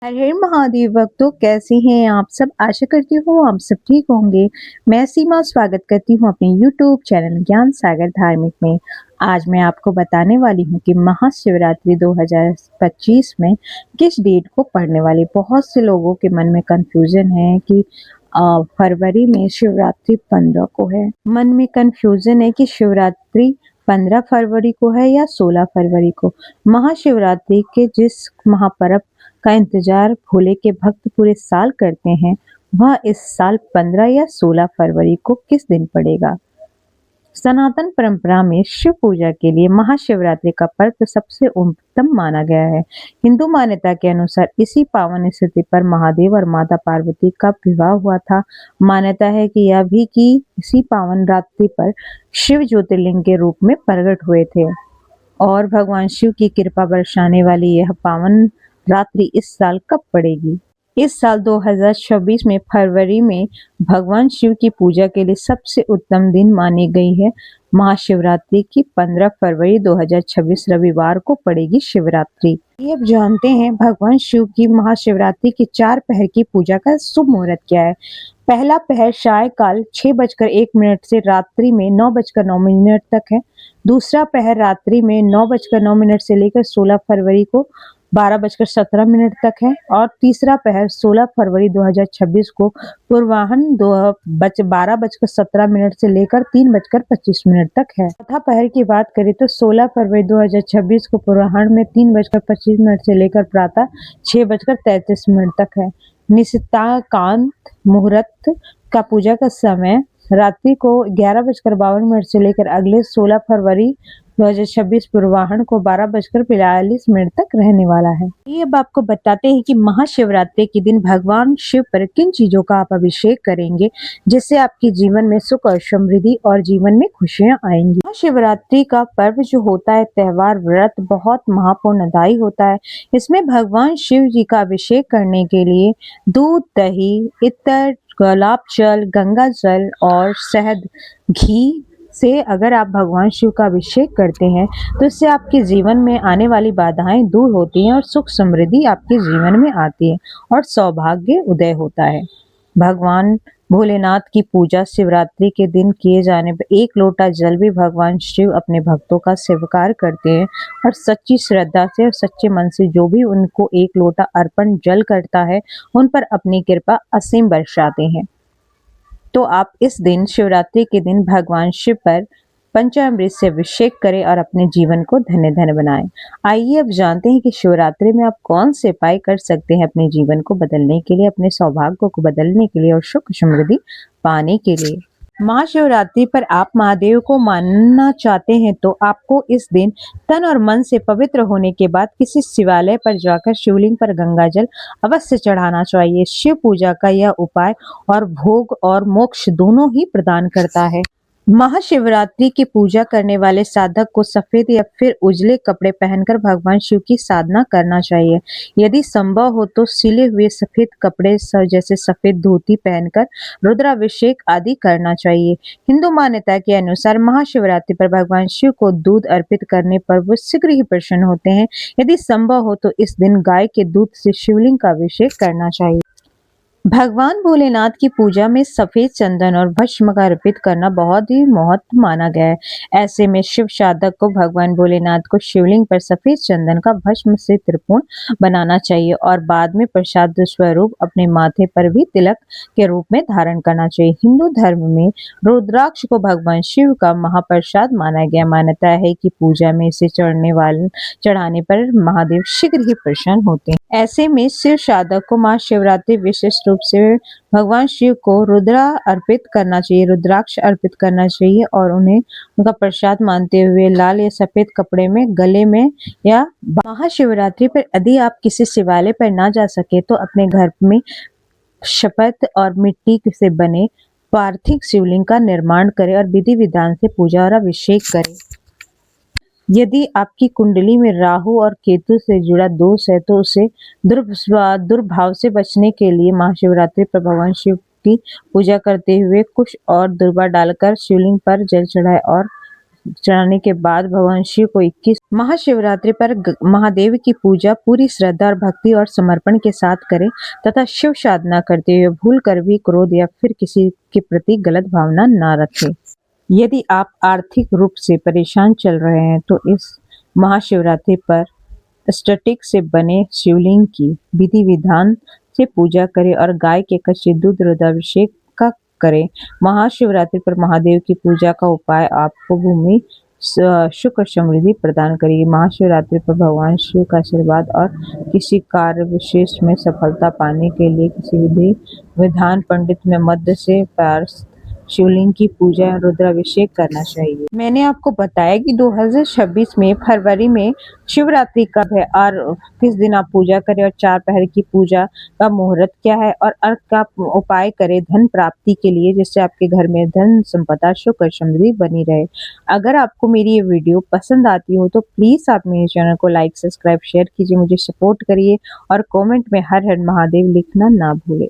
हर हर महादेव भक्तों, कैसे हैं आप सब। आशा करती हूँ आप सब ठीक होंगे। मैं सीमा स्वागत करती हूँ अपने यूट्यूब चैनल ज्ञान सागर धार्मिक में। आज मैं आपको बताने वाली हूँ कि महाशिवरात्रि 2025 में किस डेट को पड़ने वाली। बहुत से लोगों के मन में कंफ्यूजन है कि फरवरी में शिवरात्रि 15 को है। मन में कंफ्यूजन है कि शिवरात्रि 15 फरवरी को है या 16 फरवरी को। महाशिवरात्रि के जिस महापर्व का इंतजार भोले के भक्त पूरे साल करते हैं, वह इस साल 15 या 16 फरवरी को किस दिन पड़ेगा। सनातन परंपरा में शिव पूजा के लिए महाशिवरात्रि का पर्व सबसे उत्तम माना गया है। हिंदू मान्यता के अनुसार इसी पावन स्थिति पर महादेव और माता पार्वती का विवाह हुआ था। मान्यता है कि यह भी कि इसी पावन रात्रि पर शिव ज्योतिर्लिंग के रूप में प्रकट हुए थे और भगवान शिव की कृपा बरसाने वाली यह पावन रात्रि इस साल कब पड़ेगी। इस साल 2026 में फरवरी में भगवान शिव की पूजा के लिए सबसे उत्तम दिन मानी गई है। महाशिवरात्रि की 15 फरवरी 2026 रविवार को पड़ेगी शिवरात्रि। ये अब जानते हैं भगवान शिव की महाशिवरात्रि की 4 पहर की पूजा का शुभ मुहूर्त क्या है। पहला पहर सायकाल 6:01 से रात्रि में 9:09 तक है। दूसरा पहर रात्रि में 9:09 से लेकर 16 फरवरी को 12:17 तक है और तीसरा पहर 16 फरवरी 2026 को पूर्वाह्न 12:17 से लेकर 3:25 तक है। चौथा पहर की बात करें तो 16 फरवरी 2026 को पूर्वाह्न में 3:25 से लेकर प्रातः 6:33 तक है। निशिताकांत मुहूर्त का पूजा का समय रात्रि को 11:52 से लेकर अगले 16 फरवरी 2026 पूर्वाह्न को 12:42 तक रहने वाला है। ये अब आपको बताते हैं कि महाशिवरात्रि के दिन भगवान शिव पर किन चीजों का आप अभिषेक करेंगे जिससे आपके जीवन में सुख और समृद्धि और जीवन में खुशियां आएंगी। महाशिवरात्रि का पर्व जो होता है, त्योहार व्रत बहुत महापुण्यदायी होता है। इसमें भगवान शिव जी का अभिषेक करने के लिए दूध, दही, इत्र, गुलाब जल, गंगा जल और शहद, घी से अगर आप भगवान शिव का अभिषेक करते हैं तो इससे आपके जीवन में आने वाली बाधाएं दूर होती हैं और सुख समृद्धि आपके जीवन में आती है और सौभाग्य उदय होता है। भगवान भोलेनाथ की पूजा शिवरात्रि के दिन किए जाने पर 1 लोटा जल भी भगवान शिव अपने भक्तों का स्वीकार करते हैं और सच्ची श्रद्धा से और सच्चे मन से जो भी उनको 1 लोटा अर्पण जल करता है उन पर अपनी कृपा असीम बरसाते हैं। तो आप इस दिन शिवरात्रि के दिन भगवान शिव पर पंचामृत से अभिषेक करें और अपने जीवन को धन्य धन्य बनाएं। आइए अब जानते हैं कि शिवरात्रि में आप कौन से उपाय कर सकते हैं अपने जीवन को बदलने के लिए, अपने सौभाग्य को बदलने के लिए और सुख समृद्धि पाने के लिए। महाशिवरात्रि पर आप महादेव को मानना चाहते हैं तो आपको इस दिन तन और मन से पवित्र होने के बाद किसी शिवालय पर जाकर शिवलिंग पर गंगाजल अवश्य चढ़ाना चाहिए। शिव पूजा का यह उपाय और भोग और मोक्ष दोनों ही प्रदान करता है। महाशिवरात्रि की पूजा करने वाले साधक को सफेद या फिर उजले कपड़े पहनकर भगवान शिव की साधना करना चाहिए। यदि संभव हो तो सिले हुए सफेद कपड़े जैसे सफेद धोती पहनकर रुद्राभिषेक आदि करना चाहिए। हिंदू मान्यता के अनुसार महाशिवरात्रि पर भगवान शिव को दूध अर्पित करने पर वो शीघ्र ही प्रसन्न होते हैं। यदि संभव हो तो इस दिन गाय के दूध से शिवलिंग का अभिषेक करना चाहिए। भगवान भोलेनाथ की पूजा में सफेद चंदन और भस्म का अर्पित करना बहुत ही महत्व माना गया है। ऐसे में शिव साधक को भगवान भोलेनाथ को शिवलिंग पर सफेद चंदन का भस्म से त्रिपुण बनाना चाहिए और बाद में प्रसाद स्वरूप अपने माथे पर भी तिलक के रूप में धारण करना चाहिए। हिंदू धर्म में रुद्राक्ष को भगवान शिव का महाप्रसाद माना गया। मान्यता है कि पूजा में इसे चढ़ाने पर महादेव शीघ्र ही प्रसन्न होते हैं। ऐसे में शिव साधक को महाशिवरात्रि विशेष रूप से भगवान शिव को रुद्राक्ष अर्पित करना चाहिए और उन्हें उनका प्रसाद मानते हुए लाल या सफेद कपड़े में गले में या महाशिवरात्रि पर यदि आप किसी शिवालय पर ना जा सके तो अपने घर में शपथ और मिट्टी से बने पार्थिव शिवलिंग का निर्माण करें और विधि विधान से पूजा और अभिषेक करें। यदि आपकी कुंडली में राहु और केतु से जुड़ा दोष है तो उसे दुर्भाव से बचने के लिए महाशिवरात्रि पर भगवान शिव की पूजा करते हुए कुश और दुर्वा डालकर शिवलिंग पर जल चढ़ाए और चढ़ाने के बाद भगवान शिव को 21 महाशिवरात्रि पर महादेव की पूजा पूरी श्रद्धा और भक्ति और समर्पण के साथ करें तथा शिव साधना करते हुए भूल कर भी क्रोध या फिर किसी के प्रति गलत भावना न रखें। यदि आप आर्थिक रूप से परेशान चल रहे हैं तो इस महाशिवरात्रि पर स्फटिक से बने शिवलिंग की विधि विधान से पूजा करें और गाय के कच्चे दूध रुद्राभिषेक का करें। महाशिवरात्रि पर महादेव की पूजा का उपाय आपको भूमि सुख और समृद्धि प्रदान करेगी। महाशिवरात्रि पर भगवान शिव का आशीर्वाद और किसी कार्य विशेष में सफलता पाने के लिए किसी विधि विधान पंडित में मध्य से पैर शिवलिंग की पूजा रुद्राभिषेक करना चाहिए। मैंने आपको बताया कि 2026 में फरवरी में शिवरात्रि कब है और किस दिन आप पूजा करें और 4 पहर की पूजा का मुहूर्त क्या है और अर्थ का उपाय करें धन प्राप्ति के लिए, जिससे आपके घर में धन संपदा सुख और समृद्धि बनी रहे। अगर आपको मेरी ये वीडियो पसंद आती हो तो प्लीज आप मेरे चैनल को लाइक सब्सक्राइब शेयर कीजिए, मुझे सपोर्ट करिए और कॉमेंट में हर हर महादेव लिखना ना भूले।